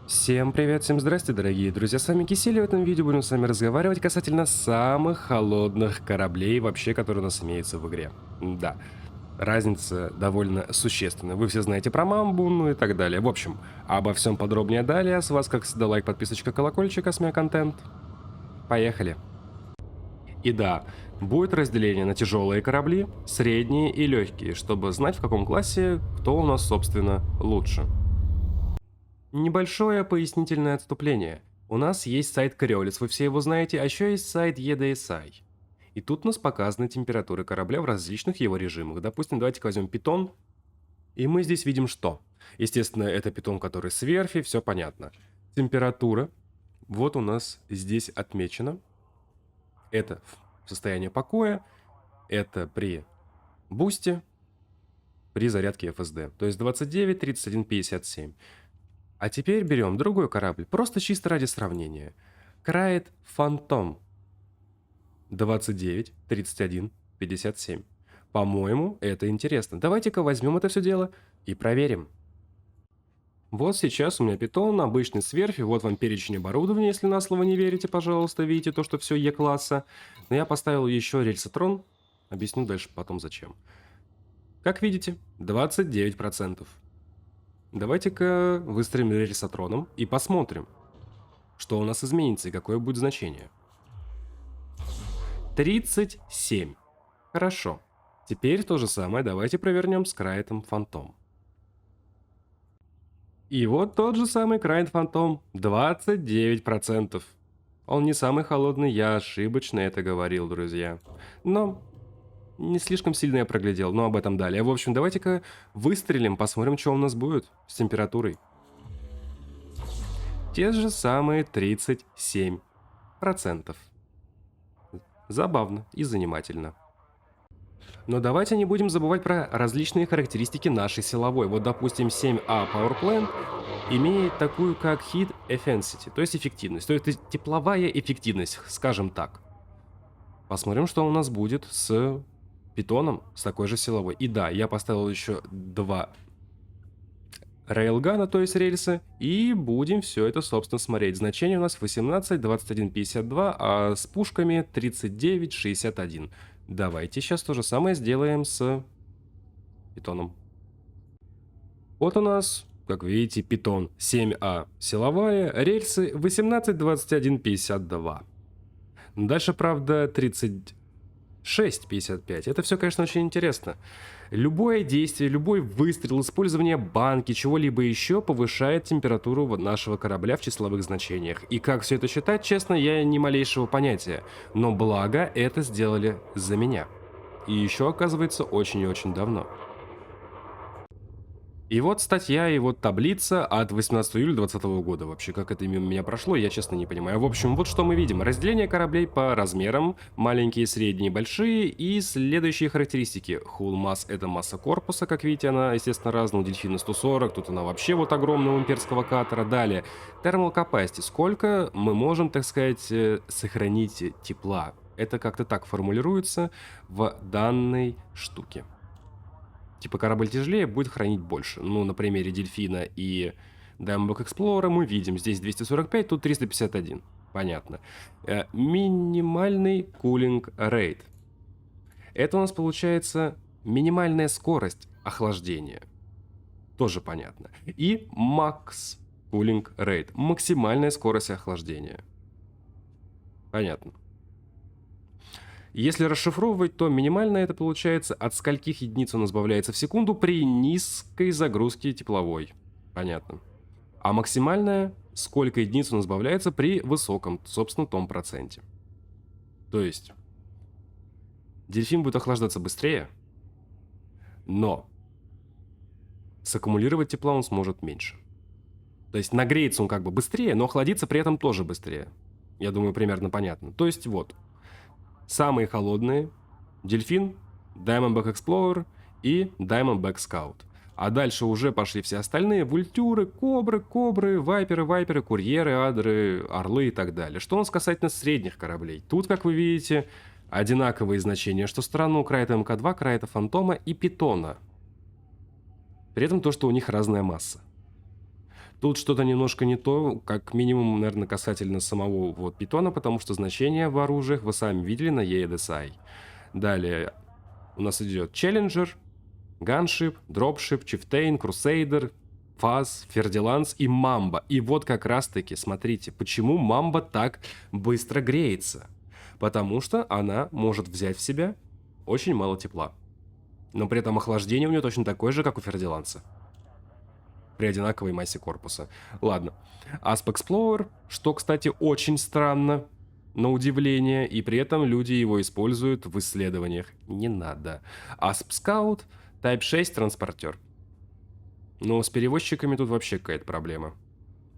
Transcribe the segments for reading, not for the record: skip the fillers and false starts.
Всем привет, всем здрасте, дорогие друзья, с вами Кисель, и в этом видео будем с вами разговаривать касательно самых холодных кораблей вообще, которые у нас имеются в игре. Да, разница довольно существенная. Вы все знаете про Мамбу, ну и так далее. В общем, обо всем подробнее далее. С вас, как всегда, лайк, подписочка, колокольчик, контент. Поехали. И да, будет разделение на тяжелые корабли, средние и легкие, чтобы знать, в каком классе кто у нас, собственно, лучше. Небольшое пояснительное отступление. У нас есть сайт Coriolis, вы все его знаете, а еще есть сайт EDSI. И тут у нас показаны температуры корабля в различных его режимах. Допустим, давайте возьмем Python, и мы здесь видим что? Естественно, это Python, который с верфи, все понятно. Температура, вот у нас здесь отмечена. Это в состоянии покоя, это при бусте, при зарядке FSD. То есть 29, 31, 57. А теперь берем другой корабль, просто чисто ради сравнения. Крайт Phantom 29, 31, 57. По-моему, это интересно. Давайте-ка возьмем это все дело и проверим. Вот сейчас у меня питон, обычный с верфи, вот вам перечень оборудования, если на слово не верите, пожалуйста, видите то, что все Е-класса. Но я поставил еще рельсотрон, объясню дальше потом зачем. Как видите, 29%. Давайте-ка выстроим рельсотроном и посмотрим, что у нас изменится и какое будет значение. 37. Хорошо. Теперь то же самое давайте провернем с Крайтом Фантом. И вот тот же самый Крайт Фантом. 29%. Он не самый холодный, я ошибочно это говорил, друзья. Но не слишком сильно я проглядел, но об этом далее. В общем, давайте-ка выстрелим, посмотрим, что у нас будет с температурой. Те же самые 37%. Забавно и занимательно. Но давайте не будем забывать про различные характеристики нашей силовой. Вот, допустим, 7А Power Plant имеет такую, как Heat Efficiency, то есть эффективность. То есть тепловая эффективность, скажем так. Посмотрим, что у нас будет с питоном, с такой же силовой. И да, я поставил еще два рейлгана, то есть рельсы, и будем все это, собственно, смотреть. Значение у нас 18, 21, 52, а с пушками 39, 61. Давайте сейчас то же самое сделаем с питоном. Вот у нас, как видите, питон 7А силовая, рельсы 18, 21, 52. Дальше, правда, 36,55. Это все, конечно, очень интересно. Любое действие, любой выстрел, использование банки, чего-либо еще повышает температуру нашего корабля в числовых значениях. И как все это считать, честно, я ни малейшего понятия. Но благо это сделали за меня. И еще, оказывается, очень и очень давно. И вот статья, и вот таблица от 18 июля 2020 года. Вообще, как это мимо меня прошло, я честно не понимаю. В общем, вот что мы видим. Разделение кораблей по размерам. Маленькие, средние, большие. И следующие характеристики. Hull Mass — это масса корпуса. Как видите, она, естественно, разная. У дельфина 140, тут она вообще вот огромная у имперского катера. Далее. Thermal Capacity. Сколько мы можем, так сказать, сохранить тепла. Это как-то так формулируется в данной штуке. Типа корабль тяжелее, будет хранить больше. Ну, на примере Дельфина и Diamondback Explorer мы видим, здесь 245, тут 351. Понятно. Минимальный cooling rate. Это у нас получается минимальная скорость охлаждения. Тоже понятно. И max cooling rate. Максимальная скорость охлаждения. Понятно. Если расшифровывать, то минимально это получается, от скольких единиц он избавляется в секунду при низкой загрузке тепловой. Понятно. А максимальная, сколько единиц он избавляется при высоком, собственно, том проценте. То есть, дельфин будет охлаждаться быстрее, но саккумулировать тепла он сможет меньше. То есть нагреется он как бы быстрее, но охладиться при этом тоже быстрее. Я думаю, примерно понятно. То есть вот. Самые холодные — Дельфин, Diamondback Explorer и Diamondback Scout. А дальше уже пошли все остальные: Вультюры, Кобры, Вайперы, Курьеры, Адры, Орлы и так далее. Что у нас касательно средних кораблей? Тут, как вы видите, одинаковые значения, что стороны у Крайта МК-2, Крайта Фантома и Питона. При этом то, что у них разная масса. Тут что-то немножко не то, как минимум, наверное, касательно самого вот питона, потому что значения в оружиях вы сами видели на EDSI. Далее у нас идет Challenger, Gunship, Dropship, Chieftain, Crusader, Фаз, Фердиланс и Мамба. И вот как раз-таки, смотрите, почему Мамба так быстро греется. Потому что она может взять в себя очень мало тепла. Но при этом охлаждение у нее точно такое же, как у Фердиланса. При одинаковой массе корпуса. Ладно. Asp Explorer, что, кстати, очень странно, на удивление, и при этом люди его используют в исследованиях. Не надо. Asp Scout, Type 6 транспортер. Но с перевозчиками тут вообще какая-то проблема.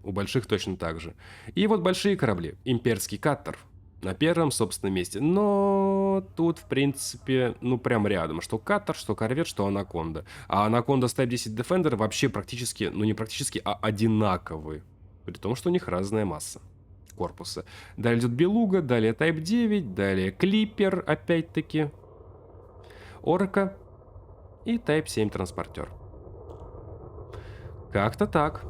У больших точно так же. И вот большие корабли. Имперский каттер. На первом, собственно, месте. Но тут, в принципе, ну прям рядом. Что каттер, что корвет, что анаконда. А анаконда с Type 10 Defender вообще практически, ну не практически, а одинаковые. При том, что у них разная масса корпуса. Далее идет Белуга, далее Type 9, далее Клиппер, опять-таки. Орка и Type 7 транспортер. Как-то так.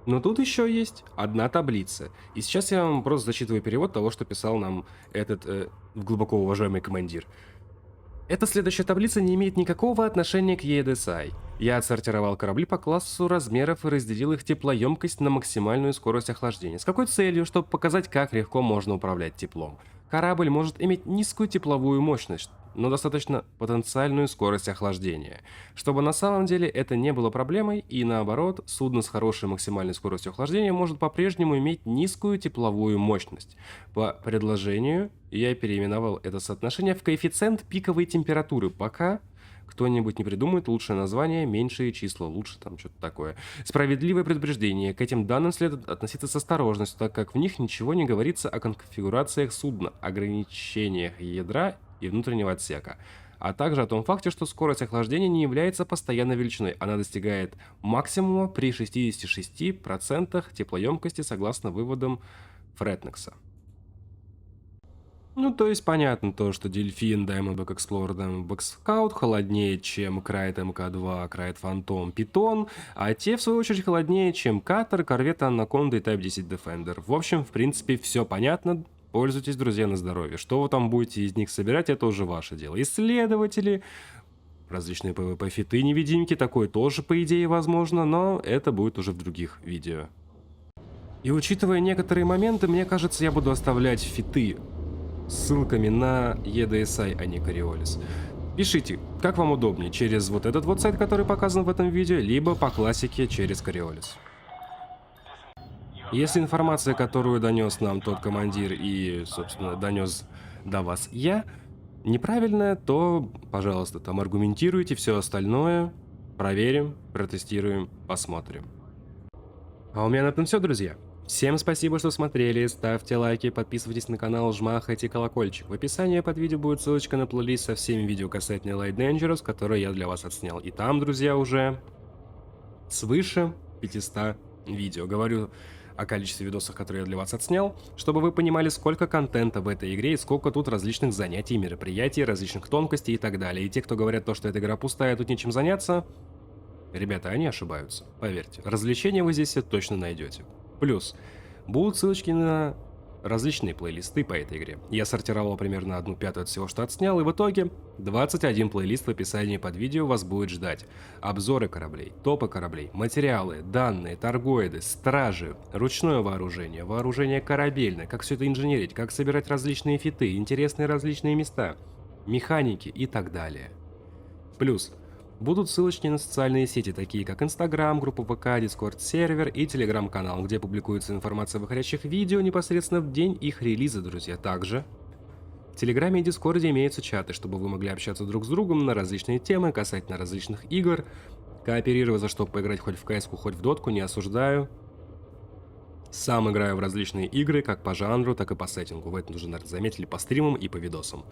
Но тут еще есть одна таблица. И сейчас я вам просто зачитываю перевод того, что писал нам этот глубоко уважаемый командир. Эта следующая таблица не имеет никакого отношения к EDSI. Я отсортировал корабли по классу размеров и разделил их теплоемкость на максимальную скорость охлаждения. С какой целью? Чтобы показать, как легко можно управлять теплом. Корабль может иметь низкую тепловую мощность, но достаточно потенциальную скорость охлаждения, чтобы на самом деле это не было проблемой, и наоборот, судно с хорошей максимальной скоростью охлаждения может по-прежнему иметь низкую тепловую мощность. По предложению я переименовал это соотношение в коэффициент пиковой температуры, пока кто-нибудь не придумает лучшее название, меньшие числа, лучше там что-то такое. Справедливое предупреждение. К этим данным следует относиться с осторожностью, так как в них ничего не говорится о конфигурациях судна, ограничениях ядра и внутреннего отсека, а также о том факте, что скорость охлаждения не является постоянной величиной. Она достигает максимума при 66% теплоемкости согласно выводам Фретнекса. Ну, то есть понятно то, что Дельфин, Diamondback Explorer, Diamondback Scout холоднее, чем Крайт МК-2, Крайт Фантом, Питон, а те, в свою очередь, холоднее, чем Каттер, Корвет Анаконда и Type 10 Defender. В общем, в принципе, все понятно. Пользуйтесь, друзья, на здоровье. Что вы там будете из них собирать, это уже ваше дело. Исследователи, различные PvP-фиты, невидимки, такое тоже, по идее, возможно, но это будет уже в других видео. И учитывая некоторые моменты, мне кажется, я буду оставлять фиты ссылками на EDSI, а не Coriolis. Пишите, как вам удобнее, через вот этот вот сайт, который показан в этом видео, либо по классике через Coriolis. Если информация, которую донес нам тот командир и, собственно, донес до вас я, неправильная, то, пожалуйста, там аргументируйте, все остальное проверим, протестируем, посмотрим. А у меня на этом все, друзья. Всем спасибо, что смотрели, ставьте лайки, подписывайтесь на канал, жмахайте колокольчик. В описании под видео будет ссылочка на плейлист со всеми видео касательно Light Dangerous, которые я для вас отснял. И там, друзья, уже свыше 500 видео. Говорю о количестве видосов, которые я для вас отснял, чтобы вы понимали, сколько контента в этой игре и сколько тут различных занятий, мероприятий, различных тонкостей и так далее. И те, кто говорят то, что эта игра пустая, тут нечем заняться, ребята, они ошибаются. Поверьте, развлечения вы здесь все точно найдете. Плюс, будут ссылочки на различные плейлисты по этой игре. Я сортировал примерно 1/5 от всего, что отснял, и в итоге 21 плейлист в описании под видео вас будет ждать. Обзоры кораблей, топы кораблей, материалы, данные, торгоиды, стражи, ручное вооружение, вооружение корабельное, как все это инженерить, как собирать различные фиты, интересные различные места, механики и так далее. Плюс, будут ссылочки на социальные сети, такие как Instagram, группа ВК, Discord сервер и Telegram-канал, где публикуется информация о выходящих видео непосредственно в день их релиза, друзья. Также в Телеграме и Дискорде имеются чаты, чтобы вы могли общаться друг с другом на различные темы касательно различных игр, кооперировать, за что поиграть хоть в КС-ку, хоть в дотку, не осуждаю. Сам играю в различные игры, как по жанру, так и по сеттингу. Вы это уже, наверное, заметили по стримам и по видосам.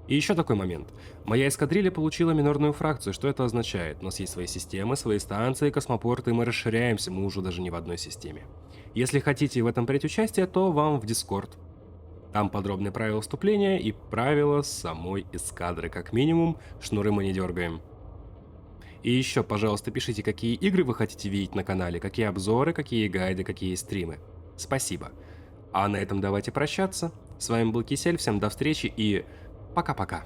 И еще такой момент. Моя эскадрилья получила минорную фракцию. Что это означает? У нас есть свои системы, свои станции, космопорты, и мы расширяемся, мы уже даже не в одной системе. Если хотите в этом принять участие, то вам в Discord. Там подробные правила вступления и правила самой эскадры. Как минимум, шнуры мы не дергаем. И еще, пожалуйста, пишите, какие игры вы хотите видеть на канале, какие обзоры, какие гайды, какие стримы. Спасибо. А на этом давайте прощаться. С вами был Кисель, всем до встречи и пока-пока.